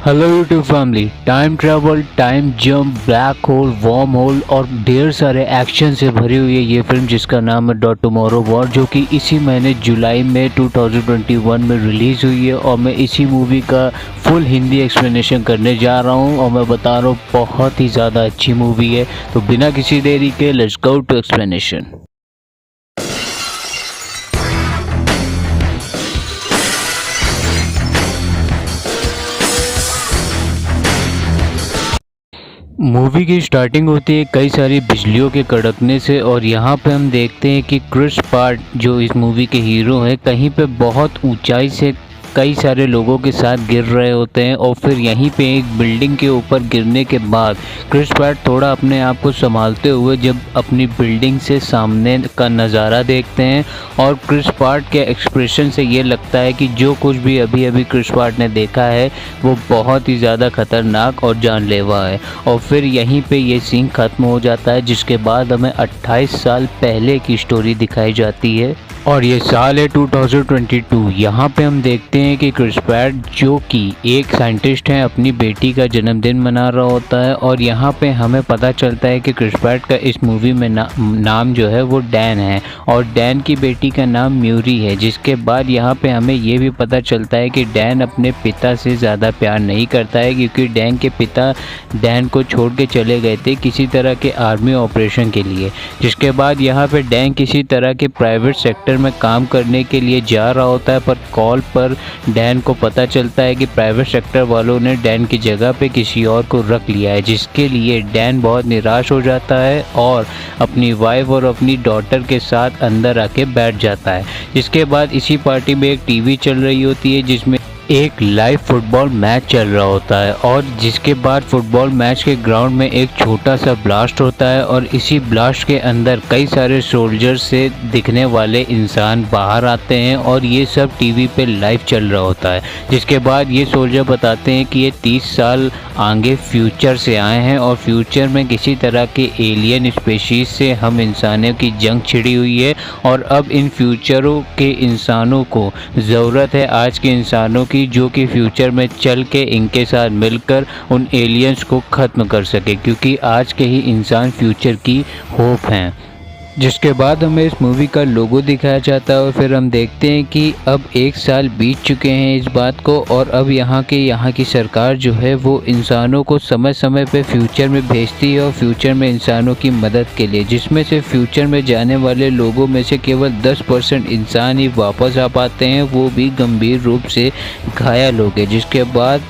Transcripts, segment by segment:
Hello YouTube family. Time travel, time jump, black hole, wormhole और ढेर सारे action से भरी हुई है ये फिल्म जिसका नाम है द टुमारो वॉर, जो कि इसी महीने जुलाई में 2021 में रिलीज़ हुई है। और मैं इसी मूवी का फुल हिंदी एक्सप्लेनेशन करने जा रहा हूँ और मैं बता रहा हूँ बहुत ही ज़्यादा अच्छी मूवी है। तो बिना किसी देरी के let's go to explanation. Movie की स्टार्टिंग होती है कई सारी बिजलियों के कड़कने से और यहाँ पे हम देखते हैं कि क्रिस पार्ट जो इस मूवी के हीरो हैं कहीं पे बहुत ऊंचाई से कई सारे लोगों के साथ गिर रहे होते हैं। और फिर यहीं पे एक बिल्डिंग के ऊपर गिरने के बाद क्रिस पैट थोड़ा अपने आप को संभालते हुए जब अपनी बिल्डिंग से सामने का नज़ारा देखते हैं और क्रिस पैट के एक्सप्रेशन से ये लगता है कि जो कुछ भी अभी अभी क्रिस पैट ने देखा है वो बहुत ही ज़्यादा खतरनाक और जानलेवा है। और फिर यहीं पे ये सीन ख़त्म हो जाता है, जिसके बाद हमें 28 साल पहले की स्टोरी दिखाई जाती है और ये साल है 2022। यहाँ पे हम देखते हैं कि क्रिस पैट जो कि एक साइंटिस्ट हैं अपनी बेटी का जन्मदिन मना रहा होता है और यहाँ पे हमें पता चलता है कि क्रिस पैट का इस मूवी में नाम जो है वो डैन है और डैन की बेटी का नाम म्यूरी है। जिसके बाद यहाँ पे हमें ये भी पता चलता है कि डैन अपने पिता से ज़्यादा प्यार नहीं करता है, क्योंकि डैन के पिता डैन को छोड़ के चले गए थे किसी तरह के आर्मी ऑपरेशन के लिए। जिसके बाद यहाँ पे डैन किसी तरह के प्राइवेट सेक्टर में काम करने के लिए जा रहा होता है, पर कॉल पर डैन को पता चलता है कि प्राइवेट सेक्टर वालों ने डैन की जगह पे किसी और को रख लिया है। जिसके लिए डैन बहुत निराश हो जाता है और अपनी वाइफ और अपनी डॉटर के साथ अंदर आके बैठ जाता है। जिसके बाद इसी पार्टी में एक टीवी चल रही होती है जिसमें एक लाइव फुटबॉल मैच चल रहा होता है और जिसके बाद फुटबॉल मैच के ग्राउंड में एक छोटा सा ब्लास्ट होता है और इसी ब्लास्ट के अंदर कई सारे सोल्जर से दिखने वाले इंसान बाहर आते हैं और ये सब टीवी पे लाइव चल रहा होता है। जिसके बाद ये सोल्जर बताते हैं कि ये 30 साल आगे फ्यूचर से आए हैं और फ्यूचर में किसी तरह के एलियन स्पेशीज से हम इंसानों की जंग छिड़ी हुई है और अब इन फ्यूचरों के इंसानों को ज़रूरत है आज के इंसानों की, जो कि फ्यूचर में चल के इनके साथ मिलकर उन एलियंस को ख़त्म कर सके, क्योंकि आज के ही इंसान फ्यूचर की होप हैं। जिसके बाद हमें इस मूवी का लोगो दिखाया जाता है और फिर हम देखते हैं कि अब 1 साल बीत चुके हैं इस बात को और अब यहाँ की सरकार जो है वो इंसानों को समय समय पे फ्यूचर में भेजती है और फ्यूचर में इंसानों की मदद के लिए, जिसमें से फ्यूचर में जाने वाले लोगों में से केवल 10% इंसान ही वापस आ पाते हैं, वो भी गंभीर रूप से घायल हो गए। जिसके बाद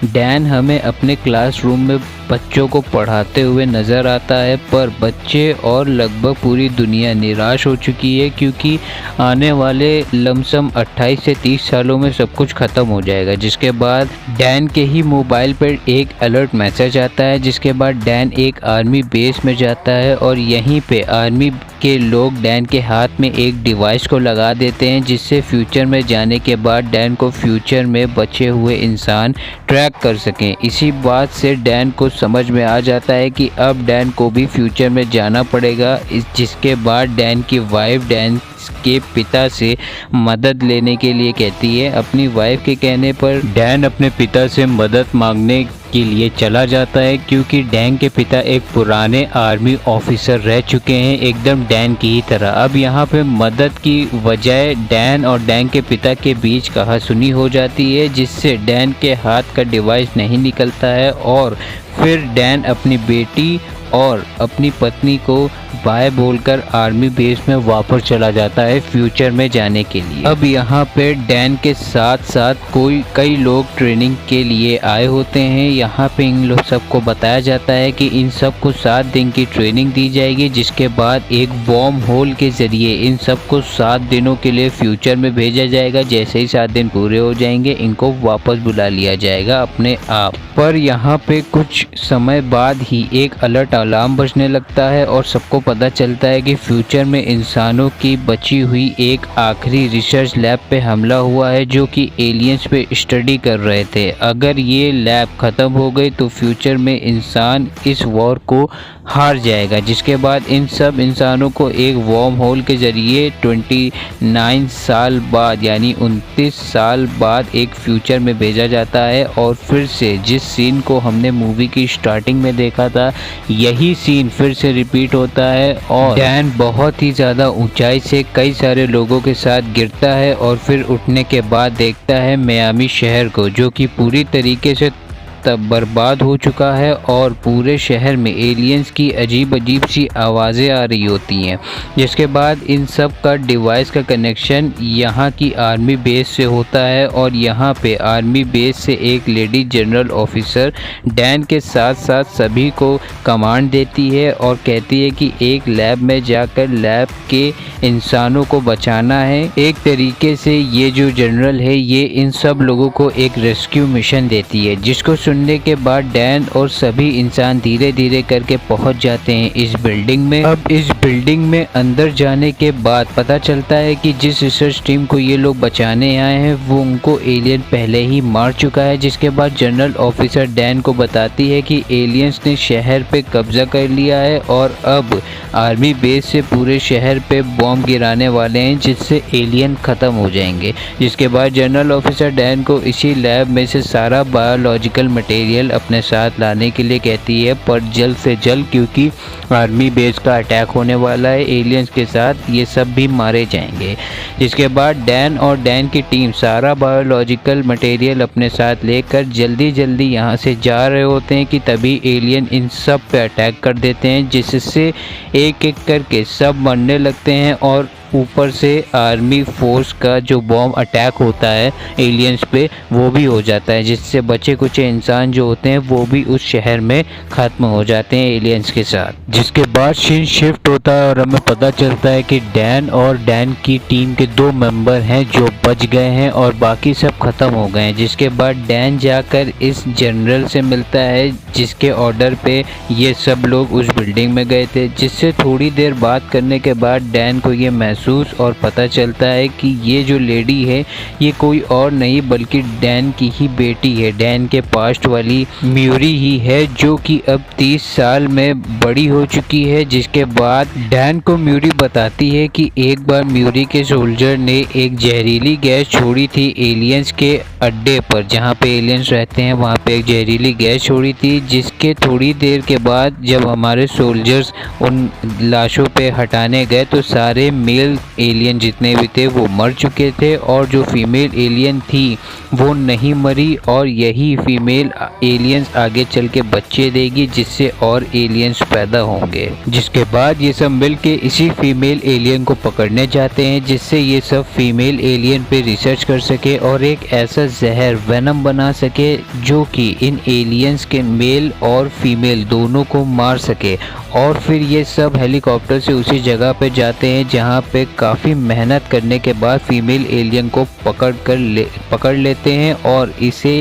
डैन हमें अपने क्लासरूम में बच्चों को पढ़ाते हुए नज़र आता है, पर बच्चे और लगभग पूरी दुनिया निराश हो चुकी है, क्योंकि आने वाले लमसम 28 से 30 सालों में सब कुछ ख़त्म हो जाएगा। जिसके बाद डैन के ही मोबाइल पर एक अलर्ट मैसेज आता है। जिसके बाद डैन एक आर्मी बेस में जाता है और यहीं पे आर्मी के लोग डैन के हाथ में एक डिवाइस को लगा देते हैं, जिससे फ्यूचर में जाने के बाद डैन को फ्यूचर में बचे हुए इंसान ट्रैक कर सकें। इसी बात से डैन को समझ में आ जाता है कि अब डैन को भी फ्यूचर में जाना पड़ेगा। जिसके बाद डैन की वाइफ डैन के पिता से मदद लेने के लिए कहती है। अपनी वाइफ के कहने पर डैन अपने पिता से मदद मांगने के लिए चला जाता है, क्योंकि डैन के पिता एक पुराने आर्मी ऑफिसर रह चुके हैं, एकदम डैन की ही तरह। अब यहाँ पे मदद की वजह डैन और डैन के पिता के बीच कहासुनी हो जाती है, जिससे डैन के हाथ का डिवाइस नहीं निकलता है और फिर डैन अपनी बेटी और अपनी पत्नी को बाय बोलकर आर्मी बेस में वापस चला जाता है फ्यूचर में जाने के लिए। अब यहाँ पे डैन के साथ साथ कई लोग ट्रेनिंग के लिए आए होते हैं। यहाँ पे इन लोग सबको बताया जाता है कि इन सबको 7 दिन की ट्रेनिंग दी जाएगी, जिसके बाद एक वार्म होल के ज़रिए इन सबको 7 दिनों के लिए फ्यूचर में भेजा जाएगा। जैसे ही 7 दिन पूरे हो जाएंगे इनको वापस बुला लिया जाएगा अपने आप। पर यहाँ पे कुछ समय बाद ही एक अलर्ट अलार्म बजने लगता है और सबको पता चलता है कि फ्यूचर में इंसानों की बची हुई एक आखिरी रिसर्च लैब पे हमला हुआ है जो कि एलियंस पे स्टडी कर रहे थे। अगर ये लैब ख़त्म हो गई तो फ्यूचर में इंसान इस वॉर को हार जाएगा, जिसके बाद इन सब इंसानों को एक वॉर्म होल के ज़रिए 29 साल बाद यानी 29 साल बाद एक फ्यूचर में भेजा जाता है। और फिर से जिस सीन को हमने मूवी की स्टार्टिंग में देखा था, यही सीन फिर से रिपीट होता है और डैन बहुत ही ज़्यादा ऊंचाई से कई सारे लोगों के साथ गिरता है और फिर उठने के बाद देखता है मियामी शहर को, जो कि पूरी तरीके से तब बर्बाद हो चुका है और पूरे शहर में एलियंस की अजीब अजीब सी आवाज़ें आ रही होती हैं। जिसके बाद इन सब का डिवाइस का कनेक्शन यहाँ की आर्मी बेस से होता है और यहाँ पे आर्मी बेस से एक लेडी जनरल ऑफिसर डैन के साथ साथ सभी को कमांड देती है और कहती है कि एक लैब में जाकर लैब के इंसानों को बचाना है। एक तरीके से ये जो जनरल है ये इन सब लोगों को एक रेस्क्यू मिशन देती है, जिसको सुनने के बाद डैन और सभी इंसान धीरे धीरे करके पहुंच जाते हैं इस बिल्डिंग में। अब इस बिल्डिंग में अंदर जाने के बाद पता चलता है कि जिस रिसर्च टीम को ये लोग बचाने आए हैं वो उनको एलियन पहले ही मार चुका है। जिसके बाद जनरल ऑफिसर डैन को बताती है कि एलियंस ने शहर पे कब्जा कर लिया है और अब आर्मी बेस से पूरे शहर पे बॉम्ब गिराने वाले हैं जिससे एलियन ख़त्म हो जाएंगे। जिसके बाद जनरल ऑफिसर डैन को इसी लैब में से सारा बायोलॉजिकल मटेरियल अपने साथ लाने के लिए कहती है, पर जल्द से जल्द, क्योंकि आर्मी बेस का अटैक होने वाला है एलियंस के साथ, ये सब भी मारे जाएंगे। जिसके बाद डैन और डैन की टीम सारा बायोलॉजिकल मटेरियल अपने साथ लेकर जल्दी जल्दी यहाँ से जा रहे होते हैं कि तभी एलियन इन सब पे अटैक कर देते हैं, जिससे एक एक करके सब मरने लगते हैं और ऊपर से आर्मी फोर्स का जो बॉम्ब अटैक होता है एलियंस पे वो भी हो जाता है, जिससे बचे कुछ इंसान जो होते हैं वो भी उस शहर में ख़त्म हो जाते हैं एलियंस के साथ। जिसके बाद सीन शिफ्ट होता है और हमें पता चलता है कि डैन और डैन की टीम के 2 मेंबर हैं जो बच गए हैं और बाकी सब ख़त्म हो गए हैं। जिसके बाद डैन जाकर इस जनरल से मिलता है जिसके ऑर्डर पे ये सब लोग उस बिल्डिंग में गए थे, जिससे थोड़ी देर बात करने के बाद डैन को ये महसूस और पता चलता है कि ये जो लेडी है ये कोई और नहीं बल्कि डैन की ही बेटी है, डैन के पास्ट वाली म्यूरी ही है, जो कि अब 30 साल में बड़ी हो चुकी है। जिसके बाद डैन को म्यूरी बताती है कि एक बार म्यूरी के सोल्जर ने एक जहरीली गैस छोड़ी थी एलियंस के अड्डे पर, जहाँ पे एलियंस रहते हैं वहाँ पे एक जहरीली गैस छोड़ी थी, जिसके थोड़ी देर के बाद जब हमारे सोल्जर्स उन लाशों पे हटाने गए तो सारे मेल एलियन जितने भी थे वो मर चुके थे और जो फीमेल एलियन थी वो नहीं मरी और यही फीमेल एलियंस आगे चल के बच्चे देगी जिससे और एलियंस पैदा होंगे। जिसके बाद ये सब मिल के इसी फीमेल एलियन को पकड़ने जाते हैं जिससे ये सब फीमेल एलियन पे रिसर्च कर सके और एक ऐसा जहर वेनम बना सके जो कि इन एलियंस के मेल और फीमेल दोनों को मार सके। और फिर ये सब हेलीकॉप्टर से उसी जगह पे जाते हैं जहाँ पे काफ़ी मेहनत करने के बाद फीमेल एलियन को पकड़ लेते हैं और इसे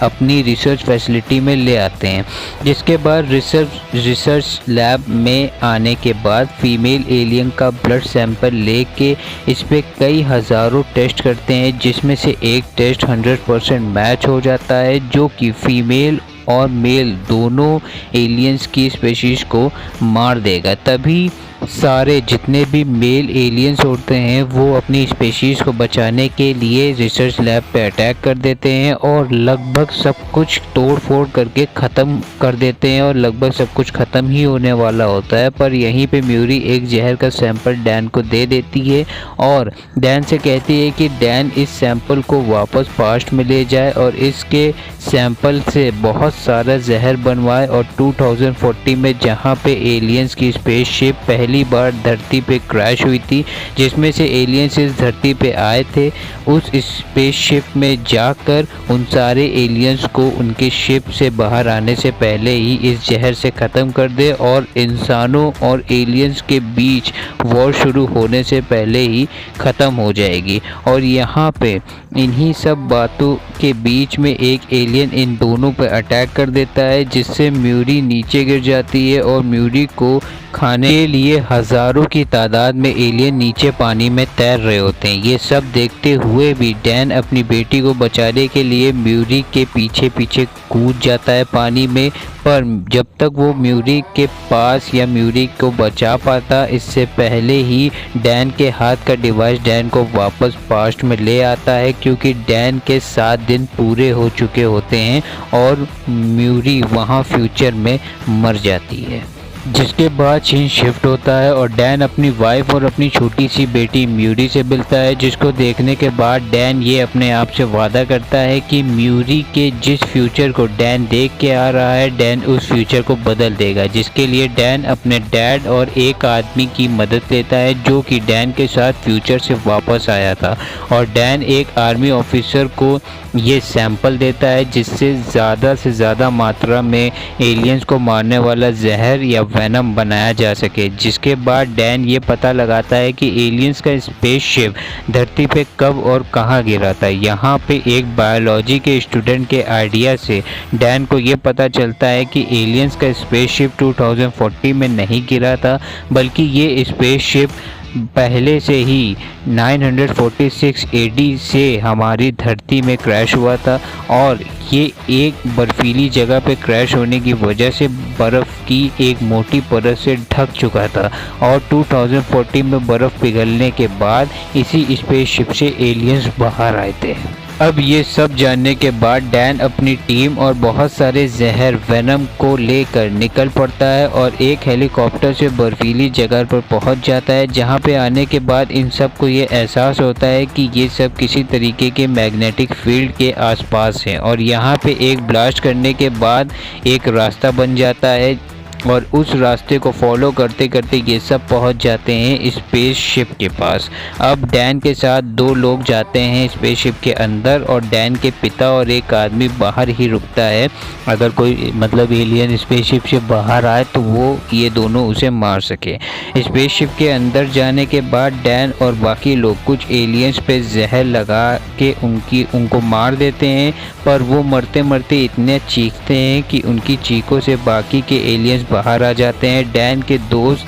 अपनी रिसर्च फैसिलिटी में ले आते हैं। जिसके बाद रिसर्च लैब में आने के बाद फीमेल एलियन का ब्लड सैंपल लेके इस पे कई हज़ारों टेस्ट करते हैं, जिसमें से एक टेस्ट 100% मैच हो जाता है जो कि फीमेल और मेल दोनों एलियंस की स्पीशीज को मार देगा। तभी सारे जितने भी मेल एलियंस होते हैं वो अपनी स्पीशीज को बचाने के लिए रिसर्च लैब पे अटैक कर देते हैं और लगभग सब कुछ तोड़ फोड़ करके ख़त्म कर देते हैं और लगभग सब कुछ ख़त्म ही होने वाला होता है। पर यहीं पे म्यूरी एक जहर का सैंपल डैन को दे देती है और डैन से कहती है कि डैन इस सैंपल को वापस पास्ट में ले जाए और इसके सैंपल से बहुत सारा जहर बनवाए और 2040 में जहाँ पे एलियंस की स्पेसशिप पहली बार धरती पे क्रैश हुई थी, जिसमें से एलियंस इस धरती पे आए थे, उस स्पेसशिप में जाकर उन सारे एलियंस को उनके शिप से बाहर आने से पहले ही इस जहर से ख़त्म कर दे और इंसानों और एलियंस के बीच वॉर शुरू होने से पहले ही ख़त्म हो जाएगी। और यहाँ पे इन्हीं सब बातों के बीच में एक एलियन इन दोनों पर अटैक कर देता है जिससे म्यूरी नीचे गिर जाती है और म्यूरी को खाने के लिए हजारों की तादाद में एलियन नीचे पानी में तैर रहे होते हैं। ये सब देखते हुए भी डैन अपनी बेटी को बचाने के लिए म्यूरी के पीछे पीछे कूद जाता है पानी में, पर जब तक वो म्यूरी के पास या म्यूरी को बचा पाता, इससे पहले ही डैन के हाथ का डिवाइस डैन को वापस पास्ट में ले आता है, क्योंकि डैन के 7 दिन पूरे हो चुके होते हैं और म्यूरी वहाँ फ्यूचर में मर जाती है। जिसके बाद सीन शिफ्ट होता है और डैन अपनी वाइफ और अपनी छोटी सी बेटी म्यूरी से मिलता है, जिसको देखने के बाद डैन ये अपने आप से वादा करता है कि म्यूरी के जिस फ्यूचर को डैन देख के आ रहा है, डैन उस फ्यूचर को बदल देगा। जिसके लिए डैन अपने डैड और एक आदमी की मदद लेता है जो कि डैन के साथ फ्यूचर से वापस आया था, और डैन एक आर्मी ऑफिसर को ये सैंपल देता है जिससे ज़्यादा से ज़्यादा मात्रा में एलियंस को मारने वाला जहर या वेनम बनाया जा सके। जिसके बाद डैन ये पता लगाता है कि एलियंस का स्पेसशिप धरती पे कब और कहाँ गिरा था। यहाँ पे एक बायोलॉजी के स्टूडेंट के आइडिया से डैन को ये पता चलता है कि एलियंस का स्पेसशिप 2040 में नहीं गिरा था, बल्कि ये स्पेसशिप पहले से ही 946 एडी से हमारी धरती में क्रैश हुआ था, और ये एक बर्फीली जगह पे क्रैश होने की वजह से बर्फ़ की एक मोटी परत से ढक चुका था, और 2040 में बर्फ़ पिघलने के बाद इसी स्पेसशिप से एलियंस बाहर आए थे। अब ये सब जानने के बाद डैन अपनी टीम और बहुत सारे जहर वेनम को लेकर निकल पड़ता है और एक हेलीकॉप्टर से बर्फीली जगह पर पहुंच जाता है, जहां पे आने के बाद इन सब को ये एहसास होता है कि ये सब किसी तरीके के मैग्नेटिक फील्ड के आसपास हैं, और यहां पे एक ब्लास्ट करने के बाद एक रास्ता बन जाता है, और उस रास्ते को फॉलो करते करते ये सब पहुंच जाते हैं स्पेसशिप के पास। अब डैन के साथ 2 लोग जाते हैं स्पेसशिप के अंदर, और डैन के पिता और एक आदमी बाहर ही रुकता है। अगर कोई एलियन स्पेसशिप से बाहर आए तो वो ये दोनों उसे मार सके। स्पेसशिप के अंदर जाने के बाद डैन और बाकी लोग कुछ एलियंस पे जहर लगा के उनको मार देते हैं, पर वो मरते मरते इतने चीखते हैं कि उनकी चीखों से बाकी के एलियंस बाहर आ जाते हैं। डैन के दोस्त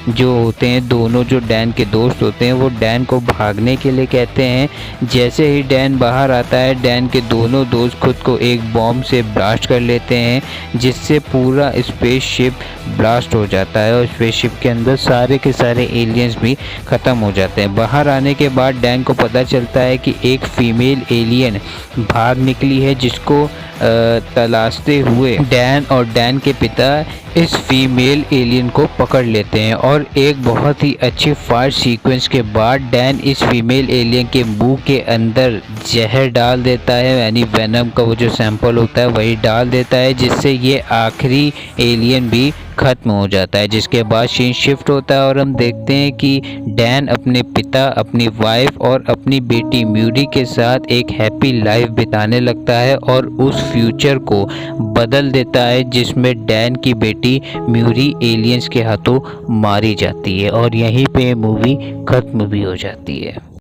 जो होते हैं, दोनों जो डैन के दोस्त होते हैं, वो डैन को भागने के लिए कहते हैं। जैसे ही डैन बाहर आता है, डैन के दोनों दोस्त खुद को एक बॉम्ब से ब्लास्ट कर लेते हैं, जिससे पूरा स्पेसशिप ब्लास्ट हो जाता है और स्पेसशिप के अंदर सारे के सारे एलियंस भी ख़त्म हो जाते हैं। बाहर आने के बाद डैन को पता चलता है कि एक फीमेल एलियन भाग निकली है, जिसको तलाशते हुए डैन और डैन के पिता इस फीमेल एलियन को पकड़ लेते हैं, और एक बहुत ही अच्छी फाइट सीक्वेंस के बाद डैन इस फीमेल एलियन के मुंह के अंदर जहर डाल देता है, यानी वेनम का वो जो सैंपल होता है वही डाल देता है, जिससे ये आखिरी एलियन भी ख़त्म हो जाता है। जिसके बाद सीन शिफ्ट होता है और हम देखते हैं कि डैन अपने पिता, अपनी वाइफ और अपनी बेटी म्यूरी के साथ एक हैप्पी लाइफ बिताने लगता है, और उस फ्यूचर को बदल देता है जिसमें डैन की बेटी म्यूरी एलियंस के हाथों मारी जाती है, और यहीं पे मूवी ख़त्म भी हो जाती है।